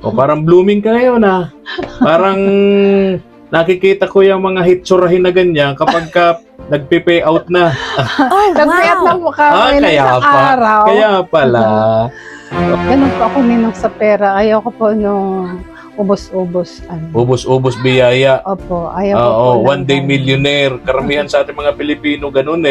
O parang blooming ka ngayon Parang nakikita ko yung mga hitsurahin na ganyan kapag ka nagpe-pay out na. Oh, Nagpayat wow. lang po kami ng kaya isang pa. araw. Kaya pala. Ganun po ako ninong sa pera. Ayaw ko po nung ubos-ubos. Ubus-ubus biyaya. Opo, ayaw ko po. Oo, ng one day ganun. millionaire. Karamihan sa ating mga Pilipino ganun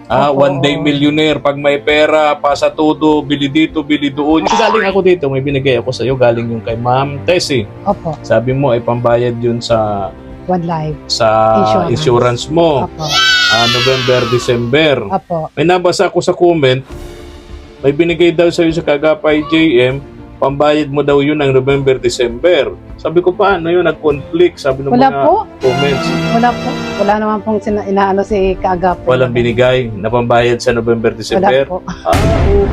Opo, one day oo. millionaire. Pag may pera, pasa todo, bili dito, bili doon. Galing ako dito, may binigay ako sa iyo. Galing yung kay Ma'am Tessie. Opo, Sabi mo, ay pambayad yun sa one life. insurance mo. Opo, November, December. opo. May nabasa ako sa comment, may binigay daw sa iyo sa Kagapay JM, pambayad mo daw yun ng November, December. Sabi ko, paano yun? Nag-conflict. Sabi ng Wala mga po. comments. Wala po. Wala naman pong inaano si Kaagap. Walang binigay na pambayad sa November, Wala December. po.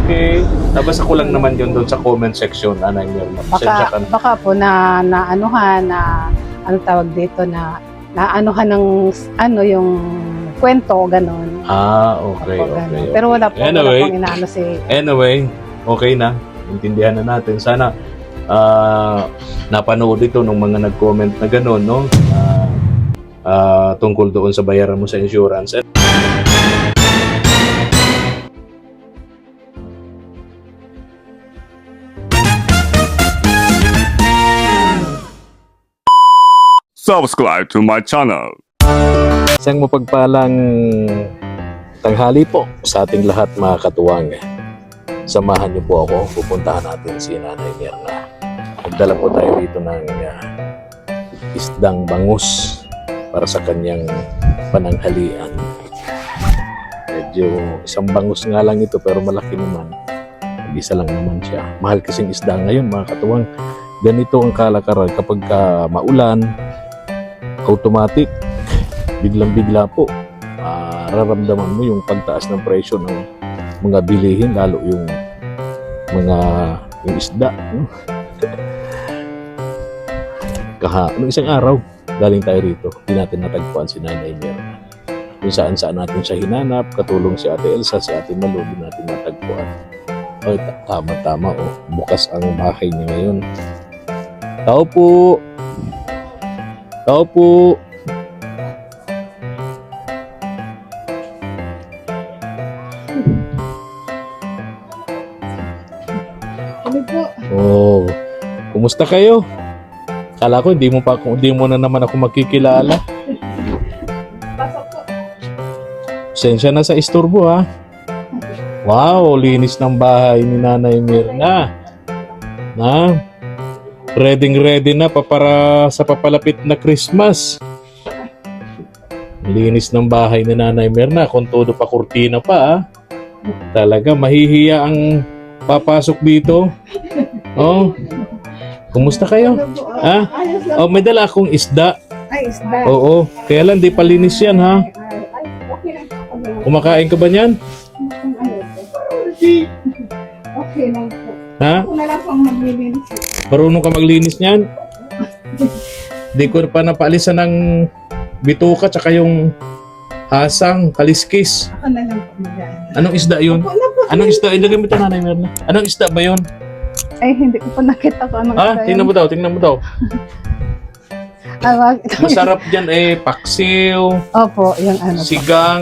Okay. Nabasa ko lang naman yun doon sa comment section, Anay Mirna. Pasensya ka na. Baka po na anuhan na ano tawag dito na anuhan ng yung kwento ganon. Okay, Opo, okay. ganon. Pero wala po, Anyway. wala pong inaano si Anyway, okay na. Intindihan na natin. Sana napanood ito ng mga nag-comment na gano'n, no? Tungkol doon sa bayaran mo sa insurance. Subscribe to my channel. Isang mapagpalang tanghali po sa ating lahat, mga katuwang. Samahan niyo po ako. Pupuntahan natin si Nanay Mirna. Magdala po tayo dito ng isdang bangus para sa kanyang pananghalian. Medyo isang bangus nga lang ito pero malaki naman. Isa lang naman siya. Mahal kasing isda ngayon, mga katuwang. Ganito ang kalakaran kapag maulan, automatic, biglang-bigla po, raramdaman mo yung pagtaas ng presyo ng mga bilihin, lalo yung yung isda. No? Nung isang araw, galing tayo rito, hindi natin natagpuan si Nanay Mirna. Kung saan-saan natin siya hinanap, katulong si Ate Elsa, si Ate Malu, di natin natagpuan. Ay, tama-tama, bukas ang bahay niya ngayon. Tao po! Tao po! Ano po? Oh, kumusta kayo? Kala ko hindi mo na naman ako makikilala. Pasok po. Sensya na sa isturbo Wow, linis ng bahay ni Nanay Mirna. Ready na para sa papalapit na Christmas. Linis ng bahay ni Nanay Mirna, kung todo pa kurtina pa Talaga mahihiya ang papasok dito. Oh. Kumusta kayo? Ayos lang. May dala akong isda. Ay, isda. Oo, kaya lang di palinis yan Ay, okay lang po. Kumakain ka ba niyan? Okay lang po. Ako na lang po ang maglilinis. Marunong ka maglinis niyan? Di ko pa napaalisan ng bituka tsaka yung hasang, kaliskis. Ako na lang po maglilinis. Anong isda yun? Ako na po. Anong isda? Ilagay mo ito, Nanay Mirna. Anong isda ba yun? Ay, hindi ko pa nakita ko anong isda Tingnan mo daw, tingnan mo daw. Masarap dyan paksiw, Opo, yung ano po. sigang,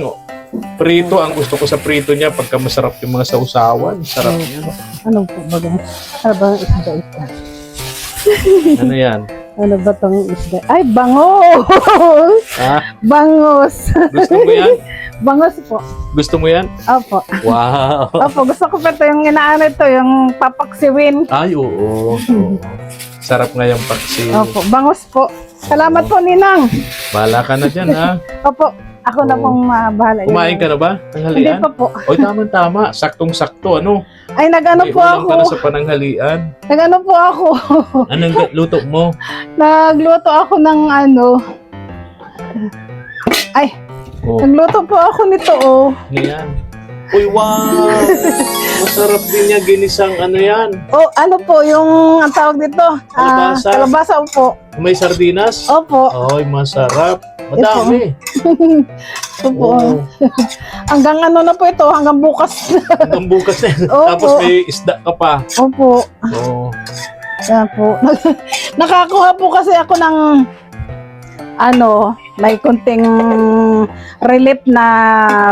prito. Ang gusto ko sa prito niya, pagka masarap yung mga sausawan, sarap yan. Anong po ba? Ano ba ang isda ito? Ano yan? Ano ba tong isda? Ay, bangos! Bangos! Gusto mo yan? Bangos po. Gusto mo yan? Opo. Wow! Opo, gusto ko pa ito yung inaano ito, yung papaksiwin. Ay, oo. Sarap nga yung paksiw. Opo, bangos po. Salamat po, Ninang. Bahala ka na dyan, Opo, ako na pong bahala. Kumain ka na ba? Hindi Tanghalian? pa po. Oy, tama-tama. Saktong-sakto. Ay, nag-ano May po ulam ka ako. na sa pananghalian. Nag-ano po ako. Anong luto mo? Nagluto ako ng Ay, Oh, nagluto po ako nito, ano yan? Uy, wow! Masarap din niya ginisang yan. Oh, ano po, yung ang tawag dito? Kalabasa. Kalabasa po. May sardinas? Opo. Ay, masarap. Madami. Ito po. Oo. Hanggang na po ito, hanggang bukas. Hanggang bukas na. Opo. Tapos may isda ka pa. Opo. Oo. Yan po. Nakakuha po kasi ako ng may kunting relief na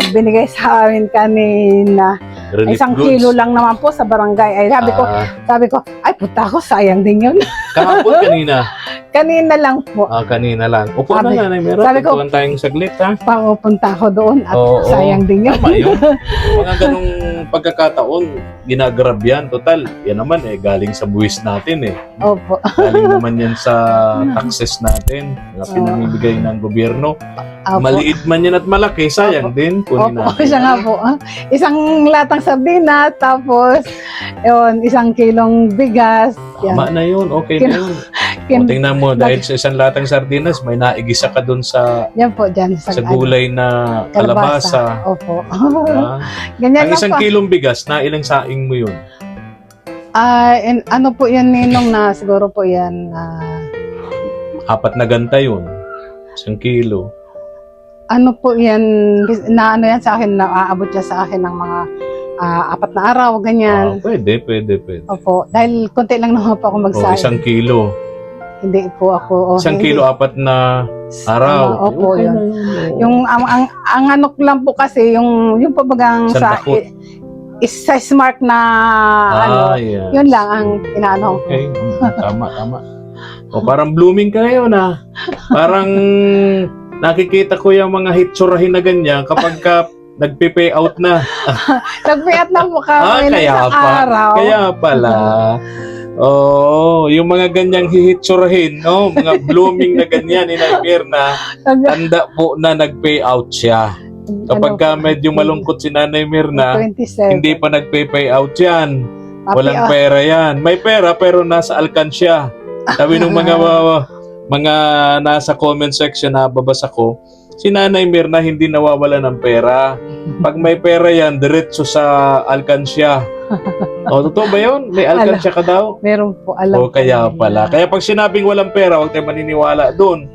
binigay sa amin kanina. Relief Isang goods. kilo lang naman po sa barangay. Ay, sabi ko, ay puta ko, sayang din yun. Kahapon kanina. Kanina lang po. Kanina lang. Upo na Sabi- Nanay Mira. sabi ko- Tutuan tayong saglit ha. Papupunta ko doon at Oo. sayang din yun. Tama yun. Mga ganong pagkakataon, ginagrab yan. Total, yan naman galing sa buwis natin Opo. Galing naman yan sa taxes natin, na pinamimigay ng gobyerno. Opo. Maliit man yan at malaki, sayang din. Kunin Opo, natin. siya nga po. Isang latang sardina, tapos isang kilong bigas. Tama Yan. na yun, okay na yun. Kin- O, tingnan mo, dahil sa isang latang sardinas, may naigisa ka dun sa Yan po, dyan. sa gulay na kalabasa. Opo. Ah. Ganyan Ang lang isang po. kilong bigas, na ilang saing mo yun? Ano po yan, Ninong, na siguro po yan, 4 na ganta yun. 1 kilo. ano po yan, yan sa akin, naaabot siya sa akin ng mga 4 na araw, ganyan. Pwede. Opo, dahil konti lang naman po ako O, magsaing. 1 kilo. Hindi po ako. 1 kilo, 4 na araw. Opo, Okay yun. na yun. Yung ang ano lang po kasi yung pabagang Santa Cruz. sa smart na Yes. yun lang ang inaano ko. Okay. Tama. O, parang blooming ka ngayon Parang nakikita ko yung mga hitsurahin na ganyan kapag ka nagpe-pay out na. Nagpiyat na po kami ng kaya isang pa. araw. Kaya pala. Oh, yung mga ganyang hihitsurahin, no? Mga blooming na ganyan, inapir na, tanda po na nag-pay out siya. Kapag ka medyo malungkot si Nanay Mirna, 27. hindi pa nagpay out yan. Papi, Walang pera yan. May pera pero nasa alkansya. Sabi ng mga nasa comment section na babasa ko, si Nanay Mirna hindi nawawala ng pera. Pag may pera yan, diretso sa alkansya. O, totoo ba yun? May alkansya ka daw? Meron po, alam O, kaya ko pala. na. Kaya pag sinabing walang pera, huwag tayo maniniwala doon.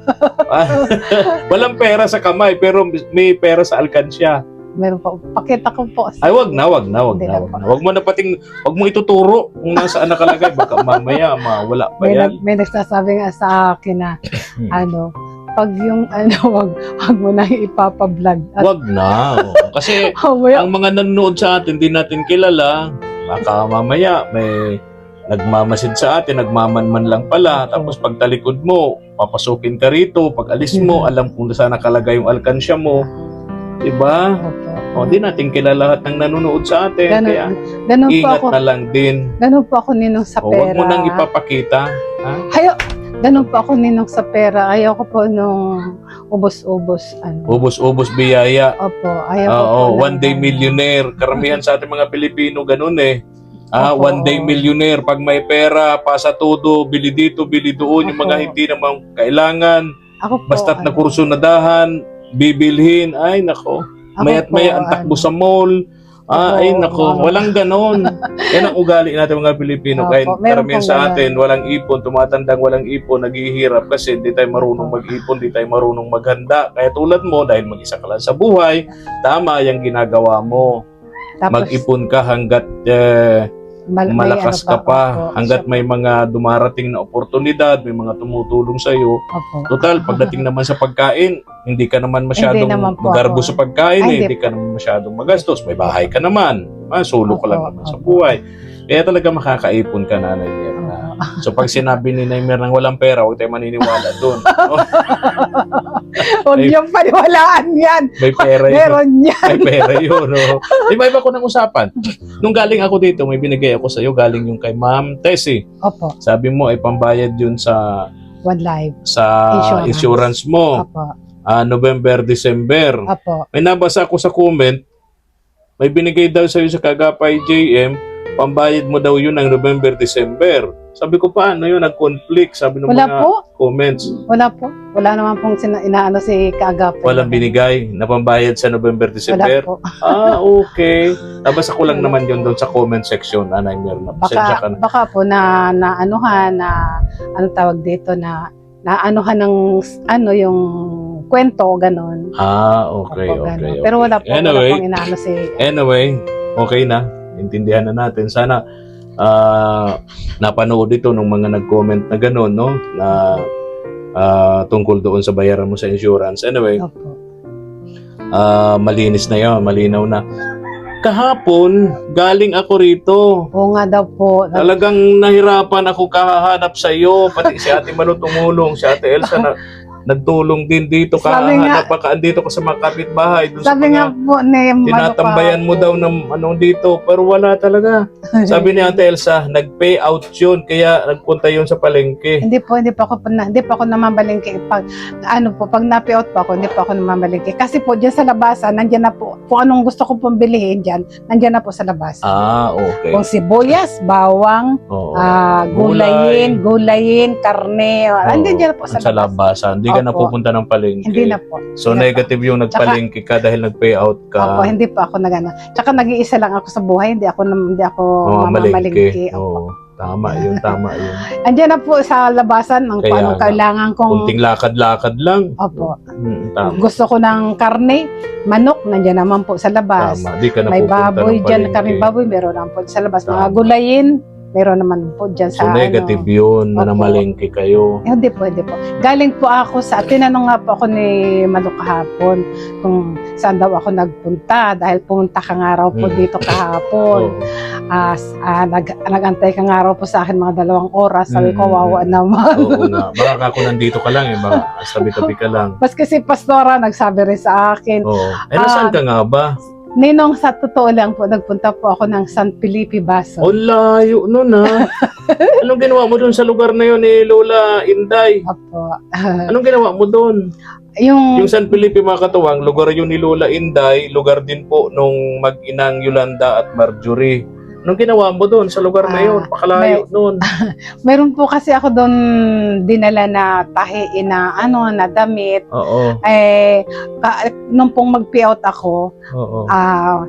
Walang pera sa kamay, pero may pera sa alkansya. Meron po. Pakita ko po. Ay, wag na. Hindi na po. Wag mo na wag mo ituturo kung nasaan nakalagay. Baka mamaya, mawala pa yan. May nagsasabi nga sa akin na, Hmm. pag yung wag mo na ipapablog. At, Wag na. Kasi mamaya, ang mga nanonood sa atin, di natin kilala. Baka mamaya may nagmamasid sa atin, nagmamanman lang pala. Tapos pag talikod mo, papasukin ka rito. Pag alis mo, alam kung saan nakalagay yung alkansya mo. Diba? O, di natin kilala lahat ng nanonood sa atin. Kaya ganun po ingat ako. na lang din. Ganun po ako ninong sa O, wag pera. mo nang ipapakita. Ha? Ganun po ako ninong sa pera. Ayaw ko po nung ubos-ubos. Ubos-ubos biyaya. Opo, ayaw ko po. Oo, ng- one day millionaire. Karamihan sa ating mga Pilipino ganun Opo. One day millionaire. Pag may pera, pasa todo, bili dito, bili doon. Yung Opo. mga hindi naman kailangan. Ako po, Basta't na kurso na dahan, bibilhin. Ay, nako. ako Mayat po, maya ang takbo sa mall. Ay, Opo, nako. ano. Walang ganon. Yan ang ugali natin mga Pilipino. Opo, Kahit meron karamihan pong sa ganon. atin, walang ipon, tumatandang walang ipon, naghihirap kasi hindi tayo marunong mag-ipon, hindi tayo marunong maghanda. Kaya tulad mo, dahil mag-isa ka lang sa buhay, tama yung ginagawa mo. tapos, Mag-ipon ka hanggat may malakas ka ano pa, opo, hanggat may mga dumarating na oportunidad, may mga tumutulong sa iyo. Opo. Total, pagdating naman sa pagkain, hindi ka naman masyadong naman po magarbo ako. sa pagkain, Ay, hindi ka naman masyadong magastos. May bahay ka naman. Solo ka lang Opo, naman sa opo. buhay. Kaya talaga makakaipon ka, Nanay Mirna. So pag sinabi ni Nanay Mirna walang pera, huwag tayo maniniwala doon. Huwag niyong paniwalaan yan. May pera yun. Meron yan. May pera yun. Iba-iba ko ng usapan. Nung galing ako dito, may binigay ako sa'yo. Galing yung kay Ma'am Tessie. Opo, Sabi mo, ay pambayad yun sa one life. insurance mo. Opo, November, December. opo. May nabasa ako sa comment, may binigay daw sa'yo sa Kagapay JM, pambayad mo daw yun ng November, December. Sabi ko, paano yun? Nag-conflict, sabi ng Wala mga po. comments. Wala po. Wala naman pong inaano si Kaagap. Walang binigay na pambayad sa November, Wala December. po. Okay. Nabasa ko lang naman yun doon sa comment section, Nanay Mirna. Pasensya ka na. Baka po na anuhan na ano tawag dito na anuhan ng yung kwento ganon. Okay, Opo, okay, ganon. okay. Pero wala po Anyway, wala pong inaano si okay na. Intindihan na natin. Sana napanood ito ng mga nag-comment na gano'n, no? Na tungkol doon sa bayaran mo sa insurance. Anyway, Opo. malinis na yun, malinaw na. Kahapon, galing ako rito. Oo nga daw po. Talagang nahirapan ako kahanap sa iyo. Pati si Ate Malu tumulong. Si Ate Elsa nagtulong din dito. Sabi nga- Kahanap pa andito ka sa mga kapitbahay. Doon sa Sabi nga mga po ni tinatambayan mo daw ng anong dito. Pero wala talaga. Sabi ni Ate Elsa, nag-pay out yun. Kaya nagpunta yun sa palengke. Hindi po ako namamalingki. Pag na-payout po ako, hindi po ako namamalingki. Kasi po diyan sa labasan, nandiyan na po kung anong gusto ko pong bilhin diyan, nandiyan na po sa labasan. Okay. Kung sibuyas, bawang, Oo. gulayin, karne, nandiyan dyan po sa Sa labasan. labasan. Hindi ka na Opo. pupunta ng palengke. Hindi na po. So, Hindi na negative yung nagpalengke ka dahil nag-pay out ka. Opo, hindi po ako nagano. Tsaka nag-iisa lang ako sa buhay, hindi ako Malengke. mamamalingki. Opo. Oo. Tama yun. Andiyan na po sa labasan ang Kaya paano nga. kailangan kong Kunting lakad-lakad lang. Opo. Tama. Gusto ko ng karne, manok, nandiyan naman po sa labas. Tama. Di ka na May pupunta baboy ng dyan, palengke. karne baboy, meron naman po sa labas. Mga Tama. gulayin, meron naman po dyan So, sa negative yun na Opo. namalengke kayo. Hindi po. Galing po ako tinanong nga po ako ni Manu kahapon kung saan daw ako nagpunta dahil pumunta ka nga raw po dito kahapon. Oo. Nag-antay ka nga raw po sa akin mga 2 oras. Sabi ko, wawa naman. Oo nga. Baka ako nandito ka lang eh. Baka tabi-tabi ka lang. Mas kasi pastora nagsabi rin sa akin, Oo. Nasaan ka nga ba? Ninong, sa totoo lang po, nagpunta po ako ng San Felipe Baso. Oh, layo nun ah. Anong ginawa mo dun sa lugar na yun ni Lola Inday? Opo. Anong ginawa mo dun? Yung Yung San Felipe mga katuwang, lugar yun ni Lola Inday, lugar din po nung mag-inang Yolanda at Marjorie. Anong ginawa mo doon sa lugar na yun? Pakalayo noon. meron po kasi ako doon dinala na tahi na na damit. Oo. Nung pong mag-payout ako, Oo.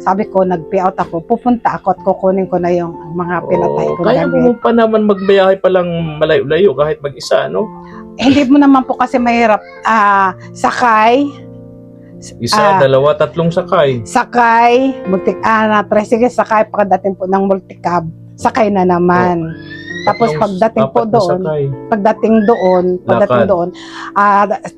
sabi ko nag-payout ako, pupunta ako at kukunin ko na yung mga pinatay ko Kaya damit. mo pa naman magbiyahe pa lang malayo-layo kahit mag-isa, no? Hindi mo naman po kasi mahirap sakay, Isa, dalawa, tatlong sakay. tricycle sakay pagdating po ng multicab, sakay na naman. Tapos pagdating po Apat na doon, sakay. pagdating doon,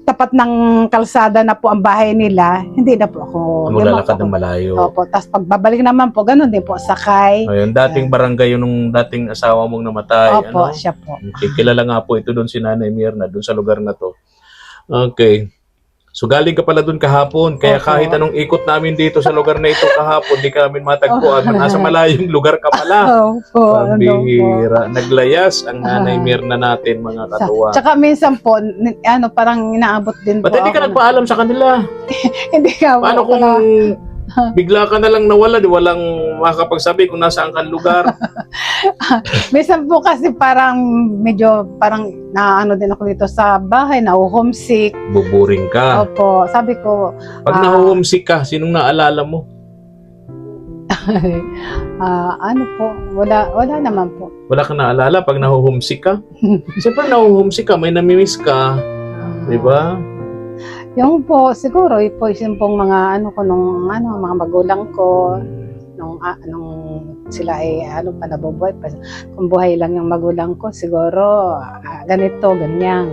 tapat ng kalsada na po ang bahay nila, hindi na po ako Maglalakad ng malayo. Opo, tapos pagbabalik naman po, ganun din po, sakay. Ayun, dating barangay yun nung dating asawa mong namatay. Opo, ano? siya po. Okay, kilala nga po ito doon si Nanay Mirna, doon sa lugar na to. Okay. So galing ka pala doon kahapon, kaya Opo. kahit anong ikot namin dito sa lugar na ito kahapon, di ka namin matagpuan. Nasa malayong lugar ka pala. Opo, Pambihira. Naglayas ang Nanay Mirna natin, mga katuwa. Tsaka minsan po, parang inaabot din po Ba't hindi ka ako. nagpaalam sa kanila? Hindi ka Paano po. kung bigla ka na lang nawala, di walang makakapagsabi kung nasaan kang lugar? Minsan po kasi parang medyo din ako dito sa bahay, homesick. Buburing ka. Opo, sabi ko, Pag na-homesick ka, sinong naalala mo? wala naman po. Wala kang naalala pag na-homesick ka? Siyempre na-homesick ka, may namimiss ka. Di ba? Yung po, siguro, yung pong mga mga magulang ko, nung sila ay nabubuhay pa. Kung buhay lang yung magulang ko, siguro, ganito, ganyan.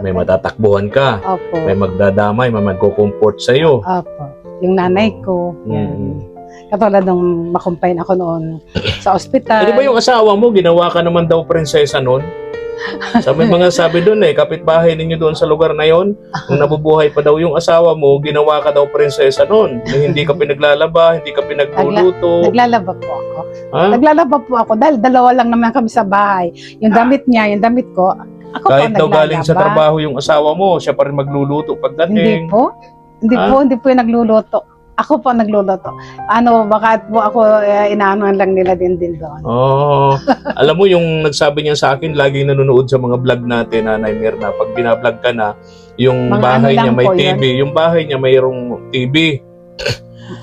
May matatakbuhan ka. Opo. May magdadamay, may magko-comfort sa'yo. Opo. Yung nanay ko. Yan. Katulad nung makumpain ako noon sa ospital. Di ba yung asawa mo, ginawa ka naman daw prinsesa noon? Sa may mga sabi doon kapitbahay ninyo doon sa lugar na yon, kung nabubuhay pa daw yung asawa mo, ginawa ka daw prinsesa noon. Na hindi ka pinaglalaba, hindi ka pinagluluto. Naglalaba po ako. Ha? Naglalaba po ako dahil 2 lang naman kami sa bahay. Yung damit niya, yung damit ko, ako Kahit po daw galing sa trabaho yung asawa mo, siya pa rin magluluto Hindi pagdating. po. Hindi po yung nagluluto. Ako po nagluluto. Baka po ako inaanoan lang nila din doon. Oh, alam mo yung nagsabi niya sa akin, laging nanonood sa mga vlog natin, Nanay Mirna. Pag binablog ka na, yung Mga bahay ano niya lang may po TV. Yung bahay niya mayroong TV.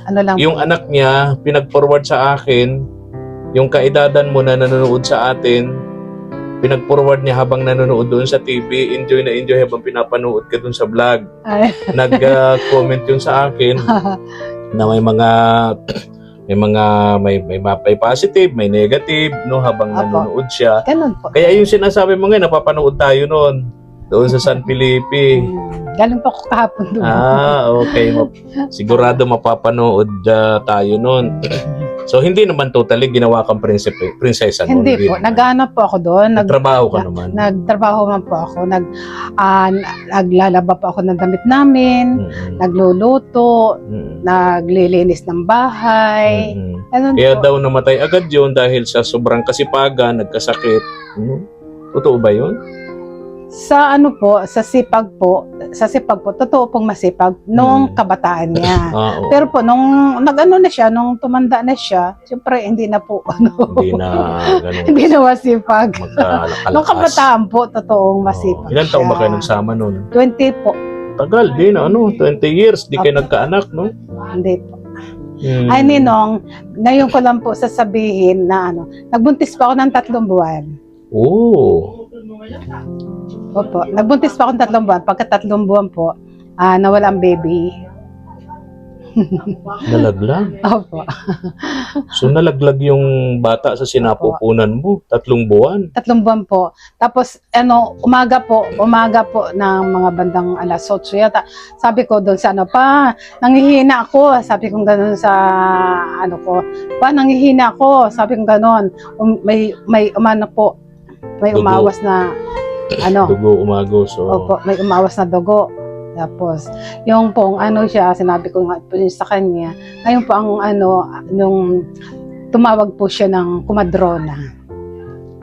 Ano lang Yung po. anak niya, pinag-forward sa akin, yung kaedadan mo na nanonood sa atin, pinag-forward niya habang nanonood doon sa TV, enjoy na enjoy habang pinapanood ka doon sa vlog. Ay. Nag-comment yun sa akin na may mga may positive, may negative, no, habang Apo. nanonood siya. Ganun po. Kaya yung sinasabi mo ngayon, napapanood tayo noon. Doon sa San Felipe. Galing po ako kahapon doon. Okay. Sigurado mapapanood tayo noon. So, hindi naman totally ginawa kang prinsesa noon. Hindi po. naman. Nag-ano po ako doon. Nagtrabaho ka naman. Nagtrabaho man po ako. Naglalaba po ako ng damit namin. Mm-mm. Nagluluto. Mm-mm. Naglilinis ng bahay. Mm-mm. Ganun Kaya po. daw namatay agad yun dahil sa sobrang kasipagan, nagkasakit. Totoo ba yun? Sa ano po, sa sipag po, totoo pong masipag nung kabataan niya. Oo. Pero po, nung nag-ano na siya, nung tumanda na siya, siyempre hindi na po, Hindi na ganun. hindi na masipag. Magkalakas. Nung kabataan po, totoong masipag Ilan taong ba siya. kayo nagsama nun? 20 po, Tagal din, 20 years, di kayo nagkaanak, no? hindi po. Hmm. Ay, Ninong, ngayon ko lang po sasabihin na nagbuntis pa ako ng 3 buwan. Oh. Opo, nagbuntis pa ako ng 3 buwan. Pagka 3 buwan po, nawala ang baby. Nalaglag. Opo. So nalaglag yung bata sa sinapupunan mo, 3 buwan. 3 buwan po. Tapos, umaga po ng mga bandang alas 8 yata. Sabi ko doon sa nanghihina ako. Sabi ko gano'n sa nanghihina ako. Sabi ko gano'n. May Dugo. umawas na, Dugo umagos. opo, may umawas na dugo. Tapos, yung pong sinabi ko nga po sa kanya, ngayon po nung tumawag po siya ng kumadrona.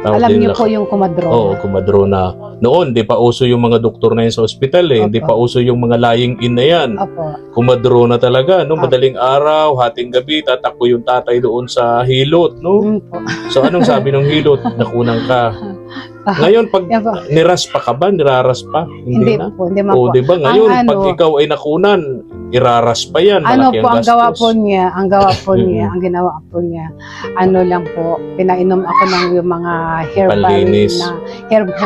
Alam niyo po yung kumadrona. Oo, kumadrona. Noon, di pa uso yung mga doktor na yun sa ospital eh. Opo. Hindi pa uso yung mga lying in na yan. Opo. Kumadrona talaga, no? Opo. Madaling araw, hating gabi, tatakbo yung tatay doon sa hilot, no? Po. So anong sabi ng hilot? Nakunang ka. Ngayon, pag Yan po. niraspa ka ba? Niraras pa? Hindi na? Po, hindi man O, po. di ba? Ngayon, Ang pag ikaw ay nakunan, iraras pa yan. Malaki Po, ang ang gastos. ginawa po niya, lang po, pinainom ako ng yung mga herbal Panlinis.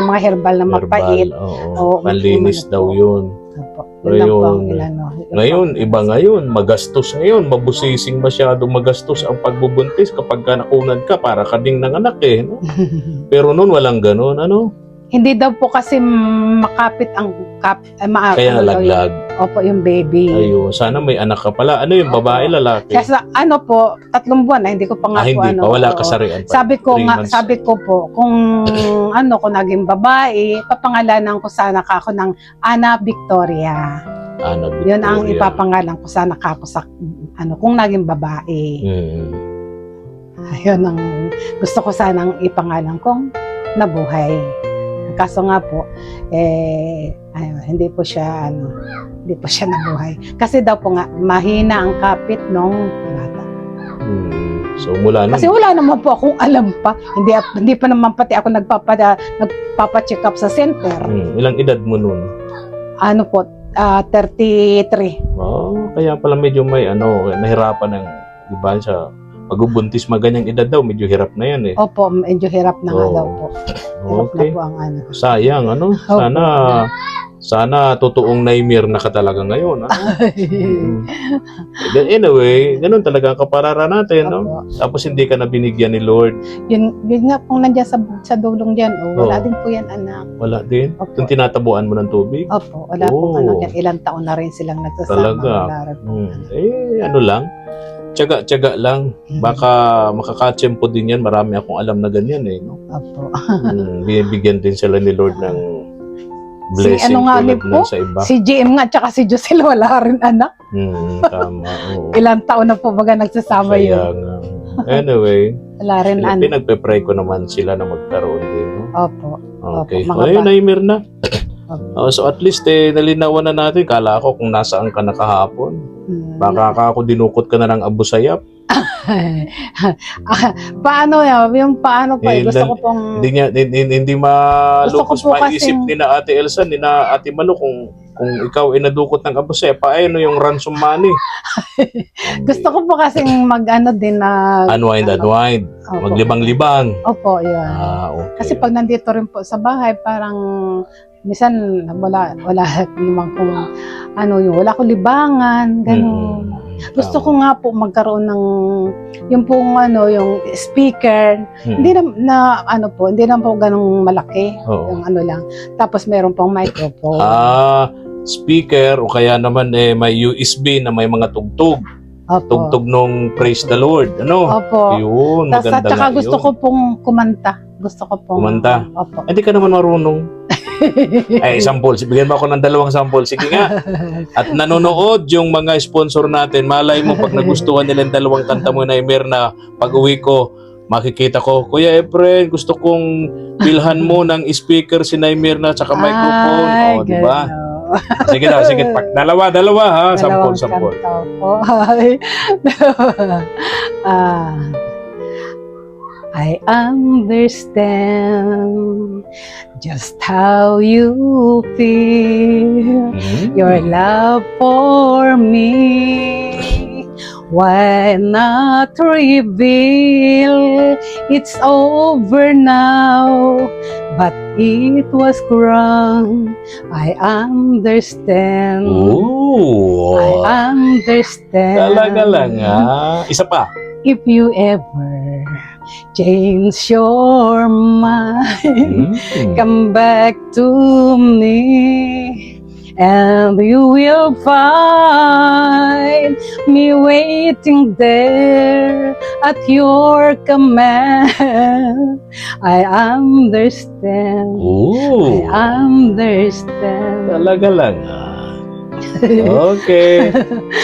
mga herbal na mapait. Oo. Oo, Panlinis ano daw po. yun. Opo. Yun lang po ang Ngayon, inano. Ngayon, iba ngayon. Magastos ngayon. Mabusising masyado magastos ang pagbubuntis kapag ka nakunan ka para ka ding nanganak eh. No? Pero noon walang ganun. Ano? Hindi daw po kasi makapit ang Kaya nalaglag. Opo, yung baby. Ayun. Sana may anak ka pala. Ano yung babae, lalaki? Kasi po, 3 buwan na, hindi ko pa nga po Hindi pa. Wala oo. kasarian pa. Sabi ko 3 nga, months. sabi ko po, kung kung naging babae, papangalanan ko sana ako ng Ana Victoria. Ana Victoria. Yun ang ipapangalan ko sana ako sa kung naging babae. Hmm. Ayun ang gusto ko sanang ipangalan kong nabuhay. Kaso nga po, hindi po siya nabuhay. Kasi daw po nga, mahina ang kapit nung bata. So mula nun, Kasi wala naman po akong alam pa. Hindi pa naman pati ako nagpapa-check up sa center. ilang edad mo nun? 33. Kaya pala medyo may nahirapan ng, di ba, sa pagbubuntis maganyang edad daw, medyo hirap na yan eh. Opo, medyo hirap na nga Oo. daw po. Hirap Okay. na po ang Sayang, Sana totoong nightmare na ka talaga ngayon. Anyway, ganun talaga ang kapararan natin, no? Opo. Tapos hindi ka na binigyan ni Lord. Yun nga pong nandiyan sa dulong dyan. Wala Oo. din po yan, anak. Wala din. Opo. Kung tinatabuan mo ng tubig. Opo, wala Oo. pong yan. Ilang taon na rin silang nagsasama. Talaga. Wala rin po. Ano lang. Tiyaga lang. Baka makakatsyempo din yan. Marami akong alam na ganyan eh. No? Opo. Binibigyan din sila ni Lord ng blessing Si ano nga tulad po? ng sa iba. Si GM nga, tsaka si Josel, wala rin anak. Tama. Oo. Ilang taon na po baga nagsasama Kaya yun. nga. Anyway, Wala rin anak. pinagpe-pray ko naman sila na magkaroon din. No? Opo. Okay. Opo, mga Ayun, bata. naimer na. Opo. So at least nalinawan na natin. Kala ko kung nasaan ka na kahapon. Baka ako dinukot ka na ng Abu Sayyaf. Paano yan? Yung paano pa? Gusto ko pong... Hindi Gusto ko malukos po maisip kasing- ni na Ate Elsa, ni na Ate Malu kung ikaw ay nadukot ng Abu Sayyaf, paano yung ransom money? Gusto ko po kasing din na... Unwind. Opo. Maglibang-libang. Opo, yun. Okay. Kasi pag nandito rin po sa bahay, parang minsan wala naman kung wala akong libangan, gano'n. Gusto ko nga po magkaroon ng yung pong yung speaker. Hindi na ano po, hindi na po ganung malaki. Oo. Yung ano lang. Tapos meron pong microphone. Speaker o kaya naman may USB na may mga tugtog. Opo. Tugtog nung Praise the Lord. Ano? Opo. Yun, Tapos at maganda saka nga gusto yun. ko pong kumanta. Gusto ko pong Kumanta? Opo. Hindi ka naman marunong. Ay, sample. Bigyan mo ako ng 2 sample. Sige nga. At nanonood yung mga sponsor natin. Malay mo, pag nagustuhan nila yung 2 kanta mo na Mirna, pag uwi ko, makikita ko, Kuya Efren, gusto kong bilhan mo ng speaker si Mirna at saka microphone. Ay, O, di ba? gano'n. Sige na, sige. Dalawa ha. Dalawang Sample. kanta po. Ay. I understand just how you feel, your love for me. Why not reveal? It's over now, but it was wrong. I understand. Ooh. I understand. Talaga lang ha. Isa pa. If you ever change your mind, come back to me, and you will find me waiting there at your command. I understand. Ooh. I understand. Talaga lang ha. Okay.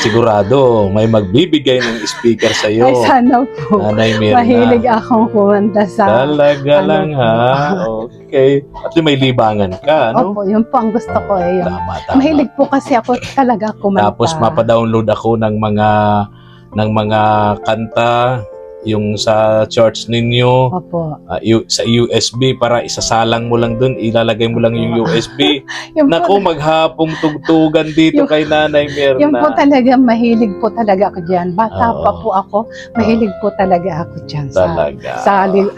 Sigurado may magbibigay ng speaker sa iyo. Ay, sana po. Nanay Mirna. Mahilig akong kumanta sa... Talaga ano lang po. ha. Okay. At may libangan ka, ano? Opo, yun po ang gusto ko eh. Yung Tama. mahilig po kasi ako talaga kumanta. Tapos mapadownload ako ng mga kanta yung sa church ninyo, Opo. sa USB para isasalang mo lang dun, ilalagay mo lang yung USB. Yung Nako, po, maghapong tugtugan dito Yung- kay Nanay Mirna. yung po talaga, mahilig po talaga ako dyan. Bata Oo. pa po ako, mahilig po talaga ako dyan Talaga.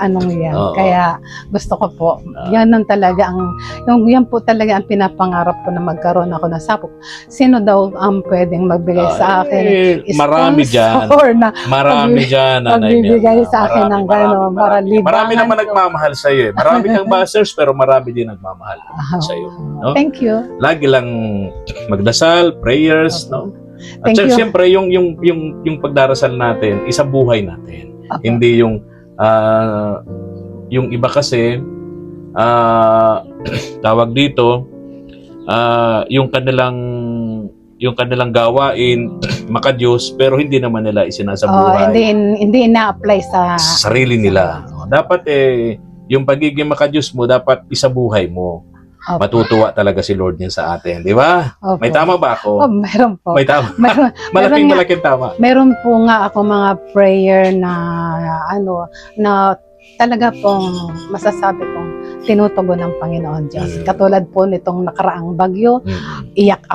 anong yan. Oo. Kaya gusto ko po, yan ang talaga yan po talaga ang pinapangarap ko na magkaroon ako ng sapok. Sino daw ang pwedeng magbigay sa akin? Marami dyan. Sponsor na Marami dyan, Nanay magbibigay Mirna. sa akin ng gano'n, para Marami libangan naman ko. nagmamahal sa iyo. Marami kang bashers pero marami din nagmamahal sa iyo. No? Thank you. Lagi lang magdasal, prayers, no? At Thank you. siyempre yung pagdarasal natin, isa buhay natin. Apo. Hindi yung iba kasi tawag dito yung kanilang gawain makadiyos pero hindi naman nila isinasabuhay Hindi na-apply sa... sarili nila. Dapat yung pagiging makadiyos mo dapat isabuhay mo. Opo. Matutuwa talaga si Lord niya sa atin, di ba? Opo. May tama ba ako? Oh, meron po. May tama. Meron nga. Malaking tama. Meron po nga ako mga prayer na na talaga pong masasabi kong tinutugon ng Panginoon Diyos. Katulad po nitong nakaraang bagyo, iyak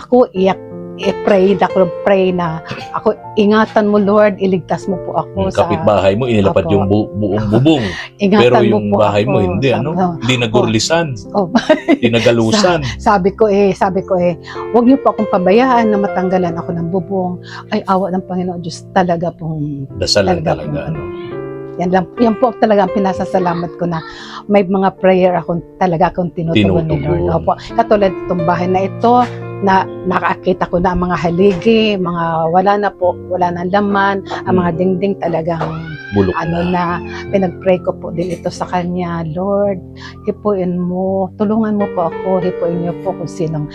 pray na ako, ingatan mo Lord, iligtas mo po ako Yung kapitbahay mo, inilapad Opo. yung buong bubong. ingatan Pero mo yung po bahay ako. mo, hindi, Hindi nagurlisan. Oh. Hindi nagalusan. Sabi ko huwag niyo po akong pabayaan na matanggalan ako ng bubong. Ay, awa ng Panginoon Diyos, talaga pong Dasal lang Talaga talaga. po. Yan po talaga ang pinasasalamat ko na may mga prayer akong tinutugon ni Lord. Tinutugon. Opo. Katulad itong bahay na ito, na nakakita ko na ang mga haligi, wala na laman, ang mga dingding talagang Bulok na pinag-pray ko po din ito sa kanya. Lord, hipuin mo, tulungan mo po ako, hipuin niyo po kung sinong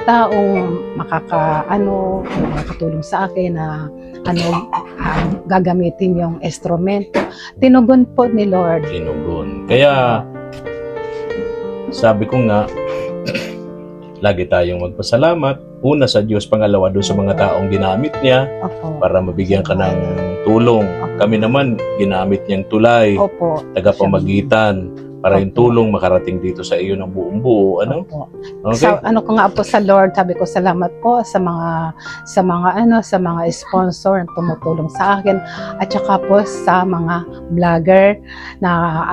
taong makakatulong sa akin na gagamitin yung instrumento. Tinugon po ni Lord. Tinugon. Kaya, sabi ko nga, lagi tayong magpasalamat. Una sa Diyos, pangalawa doon sa mga taong ginamit niya Opo. para mabigyan ka ng tulong. Kami naman, ginamit niyang tulay, Opo. tagapamagitan para yung tulong makarating dito sa iyo ng buong buo, ano? Opo. Okay? Sa ano ko nga po sa Lord, sabi ko salamat po sa mga sponsor na tumutulong sa akin at saka po sa mga vlogger na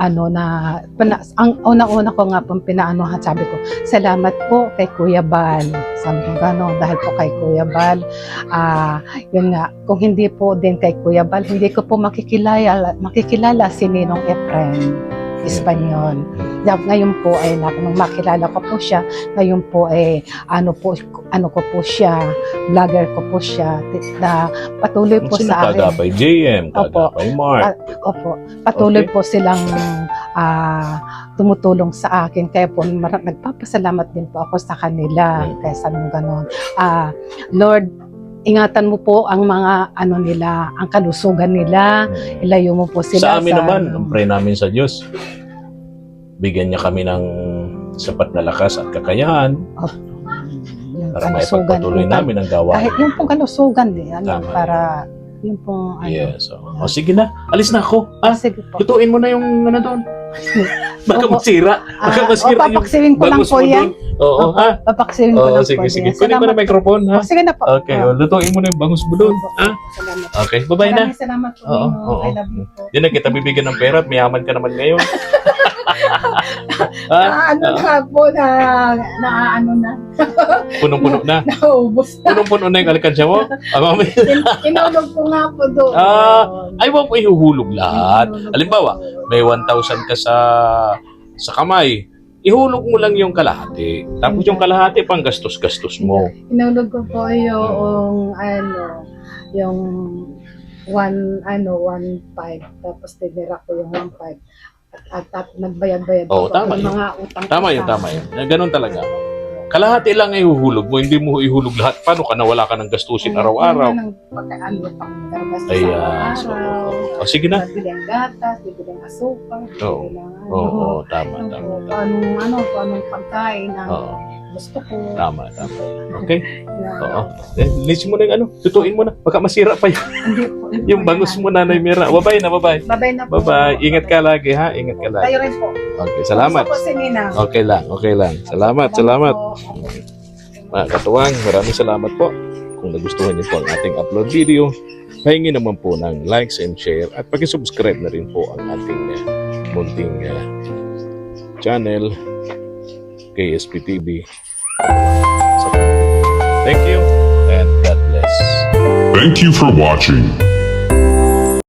ang una-una ko nga po pinaanuhan, sabi ko salamat po kay Kuya Bal. Sabi ko gano'n, dahil po kay Kuya Bal, yun nga, kung hindi po din kay Kuya Bal, hindi ko po makikilala si Ninong Efren Espanyol. Ngayon po ay nung makilala ko po siya, ngayon po ay ano ko po siya, vlogger ko po siya, na patuloy po Sino sa akin. kagapay? JM, Opo. kagapay Mark. Opo, patuloy Okay. po silang tumutulong sa akin. Kaya po nagpapasalamat din po ako sa kanila. Kaya sabi mo gano'n, Lord, ingatan mo po ang mga nila, ang kalusugan nila, ilayo mo po sila Sa amin naman, ang pray namin sa Diyos, bigyan niya kami ng sapat na lakas at kakayahan yung para kalusugan. maipagpatuloy namin ang gawain. Kahit yung pong kalusugan din, Tama. para yung pong Yes. O sige na, alis na ako. sige po. Lutuin mo na yung doon. Baka Opo. masira. Baka masira yung papaksiwin ko lang bangus po mo yan. doon. Oo, ha? Papaksiwin ko Oo, lang sige, po sige. yan. Kunin mo na yung microphone, ha? Sige na po. Okay, lutuin mo na yung bangus mo doon. Ha? Salamat. Okay, bye-bye na. Maraming salamat po, Oo, Ninong. oo. I love you po. Hindi na kita bibigyan ng pera at mayaman ka naman ngayon. Ha? Na po na Punong-puno na. naubos na. Punong-puno na yung alikansya mo. Mamaya. Inulog ko nga po doon. Ay, wag mo ihuhulog lahat. Halimbawa, may 1,000 ka sa kamay. Ihulog mo lang yung kalahati. Tapos yung kalahati pang gastos-gastos mo. Inulog ko po yung 1.5 tapos tinira ko yung 1.5 at nagbayad-bayad Oo, po tama yung yun. mga utang ko Tama sa- yun, tama yun. Ganun talaga. Kalahati lang ay ihuhulog mo. Hindi mo ihulog lahat. Paano ka na wala ka ng gastusin araw-araw? Ano, pang gargastos Ayan. So, araw-araw. sige na. Bibili ang gatas, bibili ang asukal, Oo. bibili ang Oo, tama, tama. kung anong pagkain ang Oo. gusto ko. Tama, tama. Okay? Na- Oo. List mo na yung tutuin mo na. Baka masira pa yung, Hindi po. Hindi yung po bangus yan. mo, Nanay Mira. Bye-bye na, bye-bye. Bye-bye na po. Bye-bye. Ingat ka lagi, ha? Ingat ka lagi. Tayo rin po. Okay, salamat. Gusto po si Nina. Okay lang, okay lang. Salamat, salamat. po. Mga katuwang, maraming salamat po. Kung nagustuhan niyo po ang ating upload video, pahingi naman po ng likes and share at pag-subscribe na rin po ang ating munting channel, KSP TV. Thank you and God bless. Thank you for watching.